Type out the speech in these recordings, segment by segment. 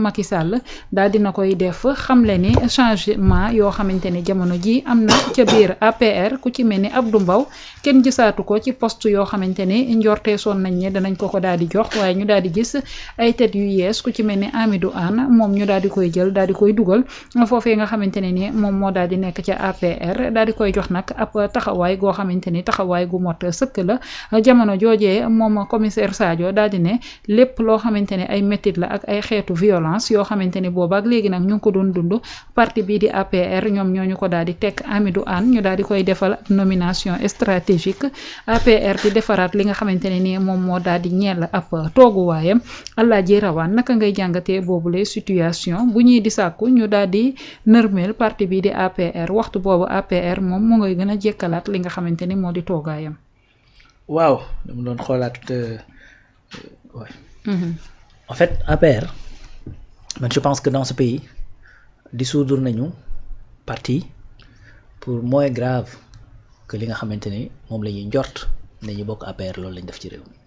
Macky Sall daal dina koy def xamle ni changement yoo xamante ni jamono ji am na ca biir APR ku ci mel ni Abdou Mbow kenn gisaatu ko ci poste yoo xamante ni njortee soon nañ ne danañ ko daal di jox waaye ñu daal di gis ay tête yu yees ku ci mel ni Amidou Anne moom ñu daal di koy jël daal di koy dugal foofee nga xamante ne ni moom moo daal di nekk ca APR daal di koy jox nag ab taxawaay goo xamante ni taxawaay gu mot sëkk la jamono joojee moom commissaire Sadio daal di ne lépp loo xamante ne ay métit la ak ay xeetu violence yoo xamante ni booba ak léegi nag ñu ngi ko doon dund parti bii di APR ñoom ñooñu ko daal di teg Amidou Anne ñu daal di koy defal nomination stratégique APR di defaraat li nga xamante ne ni moom moo daal di ñeel ab tooguwaayam Alaaji Rawaan naka ngay jàngatee boobule situation bu ñuy di sàkku ñu daal di nërmeel parti bii di APR waxtu boobu APR moom mu ngay gën a jekkalaat li nga xamante ni moo di toogaayam. waaw dama doon xoolaat en fait APR man je pense que dans ce pays dissoudre nañu parti pour moins grave que li nga xamante ni moom la ñuy njort ne ñu bokk APR loolu lañ def ci réew mi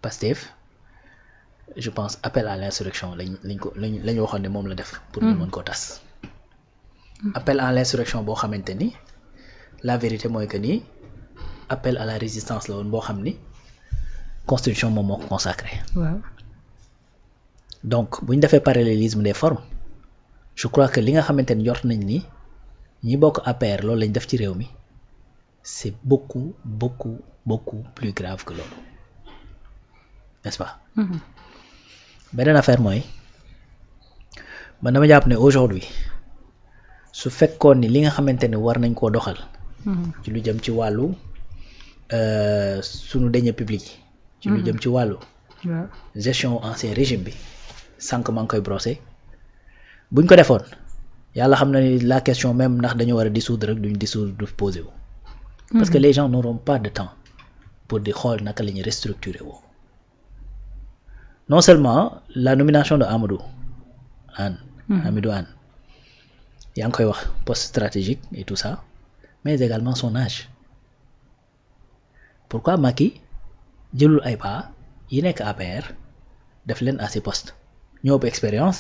Pastef je pense appel à l'insurrection lañ waxoon ne moom la def pour ñu mën koo tas appel à l'insurrection boo xamante ni la vérité mooy que ni appel à la résistance la woon boo xam ni constitution moom moo ko consacré waaw donc bu ñu defee parallélisme des formes je crois que li nga xamante ni njort nañ ni ñi bokk APR loolu lañ def ci réew mi c'est beaucoup plus grave que loolu n'est-ce pas beneen affaire mooy man dama jàpp ne aujourd'hui su fekkoon ni li nga xamante ne war nañ koo doxal ci lu jëm ci wàllu sunu deniers publics ci lu jëm ci wàllu gestion ancien régime bi sànq maa ngi koy brosser buñ ko defoon yàlla xam na ni la question même ndax dañu war a dissoudre rek duñ dissoudre du posé wu parce que les gens n'auront pas de temps pour di xool naka la ñuy restructurer woo non seulement la nomination de Amidou Anne yaa ngi koy wax poste stratégique et tout ça mais également son âge pourquoi Macky jëlul ay pas yi nekk APR def leen à ces postes ñoo ëpp expérience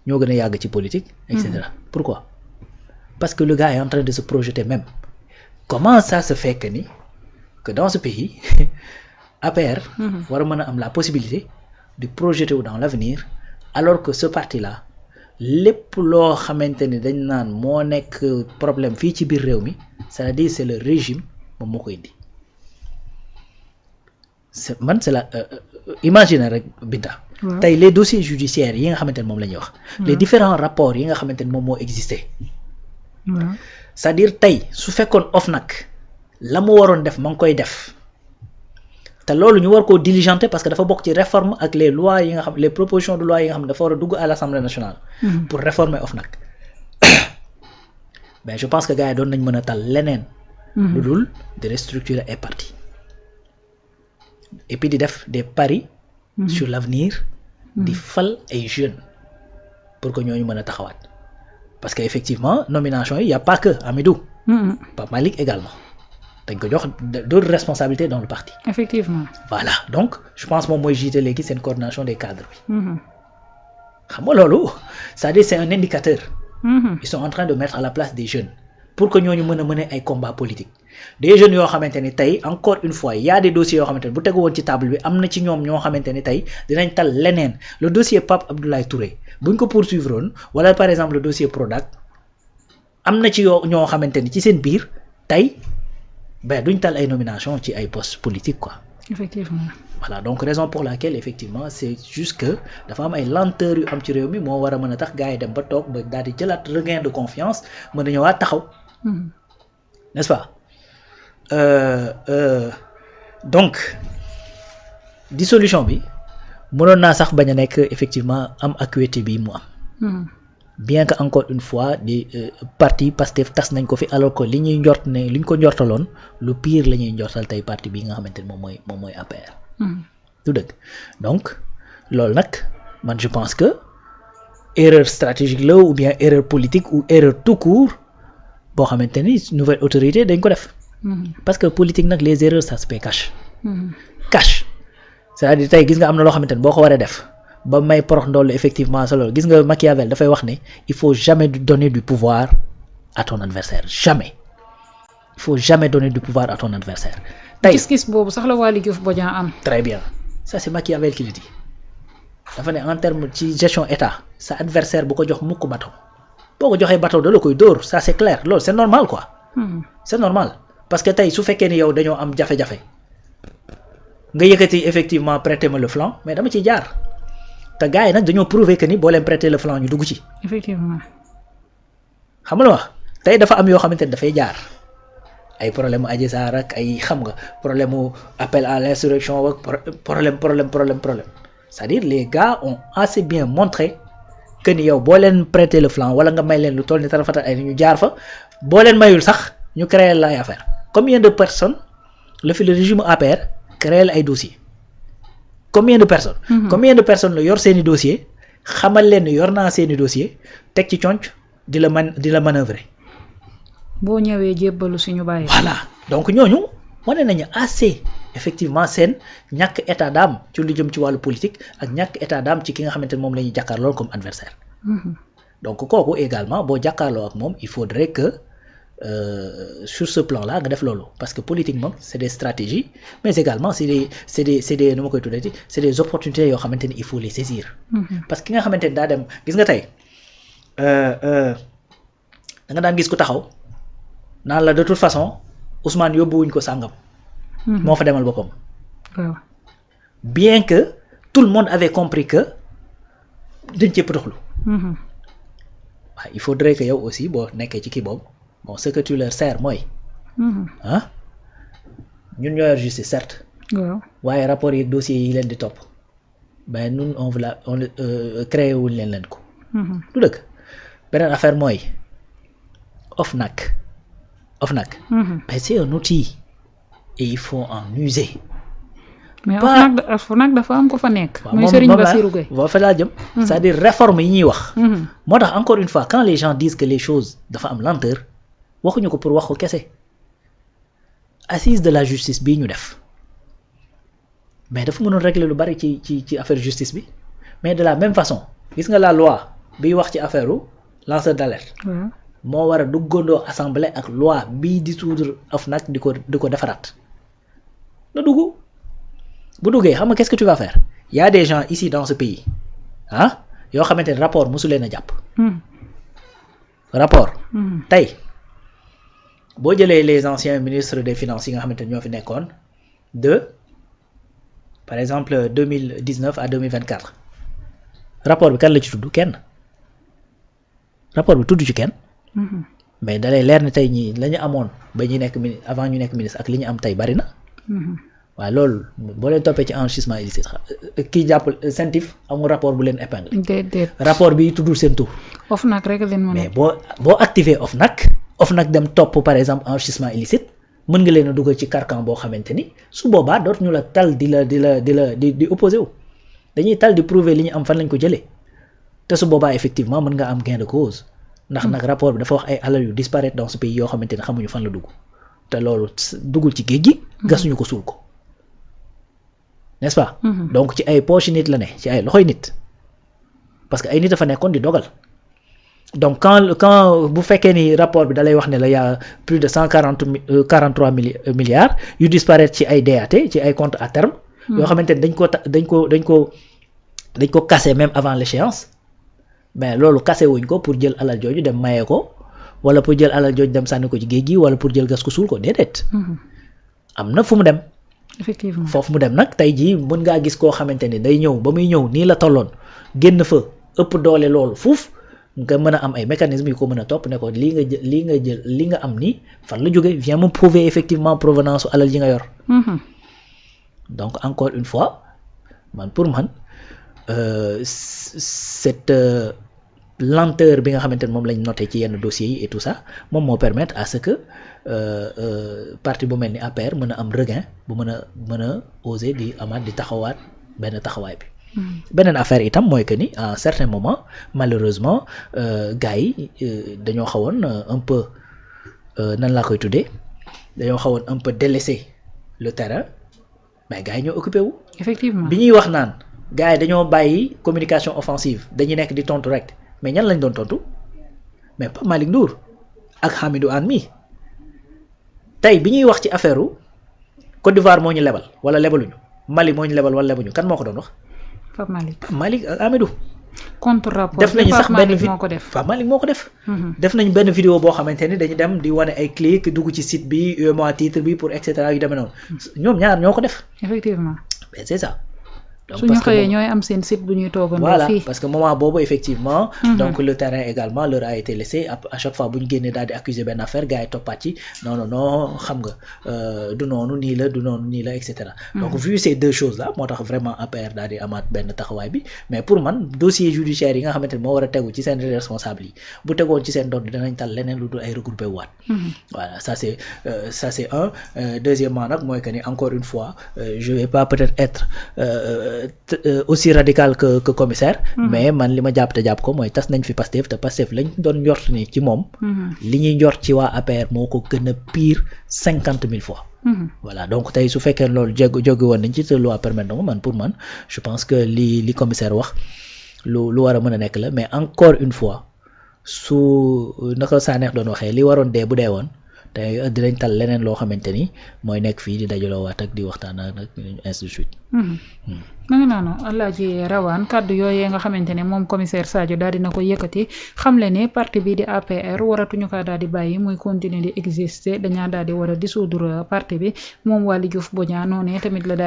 ñoo gën a yàgg ci politique et cetera pourquoi parce que le gars est en train de se projeter même comment ça se fait que dans ce pays APR war a mën a am la possibilité de projeter wu dans l'avenir alors que ce parti là lépp loo xamante ni dañ naan moo nekk problème fii ci biir réew mi c'est-à-dire c'est le régime moom moo ko indi c'est la imagine rek Binta tey les dossiers judiciaires yi nga xamante ni moom la ñuy wax les différents rapports yi nga xamante ni moom moo existé c'est-à-dire tey su fekkoon OFNAC la mu waroon def ma ngi koy def te loolu ñu war koo diligenter parce que dafa bokk ci réforme ak les lois yi nga xam les propositions de loi yi nga xam ne dafa war a dugg à l'Assemblée nationale pour réformer OFNAC ben je pense que gars yi doon nañ mën a tal leneen lu dul de restructurer ay partis et puis di def des paris sur l'avenir di fal ay jeunes pour que ñooñu mën a taxawaat parce que effectivement nomination yi y a pas que Amidou Pape Malick également dañ ko jox d'autres responsabilités dans le parti effectivement voilà donc je pense moom mooy jiite léegi seen coordination des cadres bi xam nga loolu c'est-à-dire c'est un indicateur ils sont en train de mettre à la place des jeunes pour que ñooñu mën a mener ay combats politiques des jeunes yoo xamante ni tey encore une fois il y a des dossiers yoo xamante ni bu tegu woon ci table bi am na ci ñoom ñoo xamante ni tey dinañ tal leneen le dossier Pape Abdoulaye Touré buñ ko poursuivre woon wala par exemple le dossier Prodac am na ci yoo ñoo xamante ni ci seen biir tey ben duñ tal ay nomination ci ay postes politiques quoi effectivement voilà donc raison pour laquelle effectivement c'est juste que dafa am ay lenteurs yu am ci réew mi moo war a mën a tax gars yi dem ba toog ba daal di jëlaat regain de confiance mën a ñëwaat taxaw n'est-ce pas donc dissolution bi mënoon naa sax bañ a nekk effectivement am acuité bi mu am bien que encore une fois di parti Pastef tas nañ ko fi alors que li ñuy njort ne li ñu ko njortaloon lu pire la ñuy njortal tey parti bi nga xamante ne moom mooy APR du dëgg donc loolu nag man je pense que erreur stratégique la ou bien erreur politique ou erreur tout court boo xamante ni nouvelle autorité dañ ko def parce que politique nag les erreurs ça se paie cash c'est-à-dire tey gis nga am na loo xamante ni boo ko waree def ba may porox ndoll effectivement sa loolu gis nga Machiavel dafay wax ne il faut jamais donner du pouvoir à ton adversaire jamais il faut jamais donner du pouvoir à ton adversaire tey gis-gis boobu sax la Waly Diouf Bodian am. très bien ça c'est Machiavel qui le dit dafa ne en terme ci gestion état sa adversaire bu ko jox mukk bateau boo ko joxee bateau da la koy dóor ça c'est clair loolu c'est normal quoi c'est normal parce que tey su fekkee ni yow dañoo am jafe-jafe nga yëkkati effectivement prêter ma le flanc mais dama ciy jaar te gars yi nag dañoo prouver que ni boo leen prêter le flanc ñu dugg ci. effectivement. xam nga lu wax tey dafa am yoo xamante ne dafay jaar ay problème Adji Sarr ak ay xam nga problème mu appel à l'insurrection ak problème c'est-à-dire les gars ont assez bien montré que ni yow boo leen prêter le flanc wala nga may leen lu toll ni tarafatal ay ñu jaar fa boo leen mayul sax ñu créer la ay affaire combien de personnes le régime APR créer ay dossiers combien de personnes. combien de personnes la yor seeni dossiers xamal leen ni yor naa seeni dossiers teg ci conc di la manœuvrer. boo ñëwee jébbalu suñu bàyyi. voilà donc ñooñu wane nañu assez effectivement seen ñàkk état d'âme ci lu jëm ci wàllu politique ak ñàkk état d'âme ci ki nga xamante ne moom la ñuy jàkkaarloo comme adversaire. donc kooku également boo jàkkaarloo ak moom il faudrait que sur ce plan-là nga def loolu parce que politiquement c'est des stratégies mais également c'est des nu ma koy tuddee c'est des opportunités yoo xamante ni il faut les saisir. parce que ki nga xamante ni daa dem gis nga tey da nga daan gis ku taxaw naan la de toute façon Ousmane yóbbuwuñ ko sàngam. moo fa demal boppam. waaw bien que tout le monde avait compris que dañ cee potoxlu. waaw il faudrait que yow aussi boo nekkee ci kii boobu bon ce que tu leur sers mooy. ah ñun ñoo yor justice certes. waaw waaye rapport yi dossiers yi leen di topp ben ñun on créé wuñ leen ko. du dëgg beneen affaire mooy OFNAC. mais c'est un outil et il faut en user. mais OFNAC dafa am ko fa nekk. muy Serigne Bassirou Gueye waaw fa laa jëm. c'est-à-dire réforme yi ñuy wax. moo tax encore une fois quand les gens disent que les choses dafa am lenteur waxuñu ko pour wax ko kese assise de la justice bii ñu def mais dafa mënoon régler lu bari ci affaire justice bi mais de la même façon gis nga la loi biy wax ci affaire lanceur d'alerte. moo war a duggandoo assemblée ak loi bii dissoudre OFNAC di ko defaraat na dugg bu duggee xam nga qu'est-ce que tu vas faire il y a des gens ici dans ce pays yoo xamante ne rapport mosu leen a jàpp. rapport. tey boo jëlee les anciens ministres des finances yi nga xamante ne ñoo fi nekkoon par exemple 2019 à 2024 rapport bi kan la ci tudd kenn rapport bi tudd ci kenn. mais dalay leer ni tey ñii la ñu amoon ba ñu nekk avant ñu nekk ministre ak li ñu am tey bari na. waaye loolu boo leen toppee ci enrichissement illicite kii jàpp CENTIF amul rapport bu leen épingle. déedéet rapport bi tuddul seen tur. OFNAC rek leen mën mais boo activer OFNAC dem topp par exemple enrichissement illicite mën nga leen a dugal ci carcan boo xamante ni su boobaa dootuñu la tal di opposé wu dañuy tal di prouver li ñu am fan lañ ko jëlee te su boobaa effectivement mën nga am gain de cause. ndax nag rapport bi dafa wax ay alal yu disparaître dans ce pays yoo xamante ne xamuñu fan la dugg te loolu duggul ci géej gi. gasuñu ko suul ko n'est-ce pas. donc ci ay poche nit la ne ci ay loxoy nit parce que ay nit dafa nekkoon di dogal donc quand bu fekkee ni rapport bi dalay wax ne la y a plus de 143 milliards yu disparaître ci ay DAT ci ay comptes à terme. yoo xamante ne dañ ko casser même avant l'échéance. mais loolu kase wuñ ko pour jël alal jooju dem maye ko wala pour jël alal jooju dem sànni ko ci géej gi wala pour jël gas ko suul ko déedéet. am na fu mu dem. effectivement foofu mu dem nag tey jii mën ngaa gis koo xamante ni day ñëw ba muy ñëw nii la tolloon génn fa ëpp doole loolu fuuf nga mën a am ay mécanismes yu ko mën a topp ne ko li nga am nii fan la jóge viens me prouver effectivement provenance su alal yi nga yor. donc encore une fois pour man. Cette lenteur bi nga xamante ne moom lañ noté ci yenn dossiers yi et tout ça moom moo permettre à ce que parti bu mel ni APR mën a am regain bu mën a oser di amaat di taxawaat benn taxawaay bi. beneen affaire itam mooy que ni à un certain moment malheureusement gars yi dañoo xawoon un peu nan laa koy tuddee dañoo xawoon un peu délaisser le terrain mais gars yi ñoo occupé wu. effectivement bi ñuy wax naan. gars yi dañoo bàyyi communication offensive dañuy nekk di tontu rek mais ñan lañ doon tontu mais Pape Malick Ndour ak Hamidou Anne mi tey bi ñuy wax ci affaire Côte d'Ivoire moo ñu lebal wala lebaluñu Mali moo ñu lebal wala lebaluñu kan moo ko doon wax. Pape Malick ak Hamidou. contre rapport def nañu sax benn Pape Malick moo ko def. def nañu benn vidéo boo xamante ni dañu dem di wane ay clic dugg ci site bi UEMOA titre bi pour et cetera yu demee noonu ñoom ñaar ñoo ko def. effectivement mais c'est ça. suñu xëyee ñooy am seen site bu ñuy toogandoo voilà fii parce que moment boobu effectivement donc le terrain également leur a été laissé à chaque fois bu ñu génnee daal di accuser benn affaire gars yi toppaat ci non xam nga du noonu nii la et cetera donc vu ces deux choses là moo tax vraiment APR daal di amaat benn taxawaay bi mais pour man dossier judiciaire yi nga xamante ni moo war a tegu ci seen responsable yi bu tegoon ci seen doon danañ tal leneen lu dul ay regroupé waat voilà ça c'est un deuxièmement nag mooy que ni encore une fois je vais pas peut-être être aussi radical que commissaire mais man li ma jàpp te jàpp ko mooy tas nañ fi Pastef te Pastef lañ doon njort ni ci moom li ñuy njort ci waa APR moo ko gën a pire 50 000 fois voilà donc tey su fekkee loolu jóge woon nañ ci te loi permettre na man pour man je pense que li commissaire wax lu war a mën a nekk la mais encore une fois su naka Sanex doon waxee li waroon dee bu dee woon te dinañ tal leneen loo xamante ni mooy nekk fii di dajaloo waat ak di waxtaan ak ainsi de suite. ma ngi noonu Alaaji Rawane kàddu yooyee nga xamante ne moom commissaire Sadio daal dina ko yëkkati xamle ne parti bi di APR waratuñu kaa daal di bàyyi muy continuer di exister dañaa daal di war a dissoudre parti bi moom Waly Diouf Bodiang noonu tamit la daal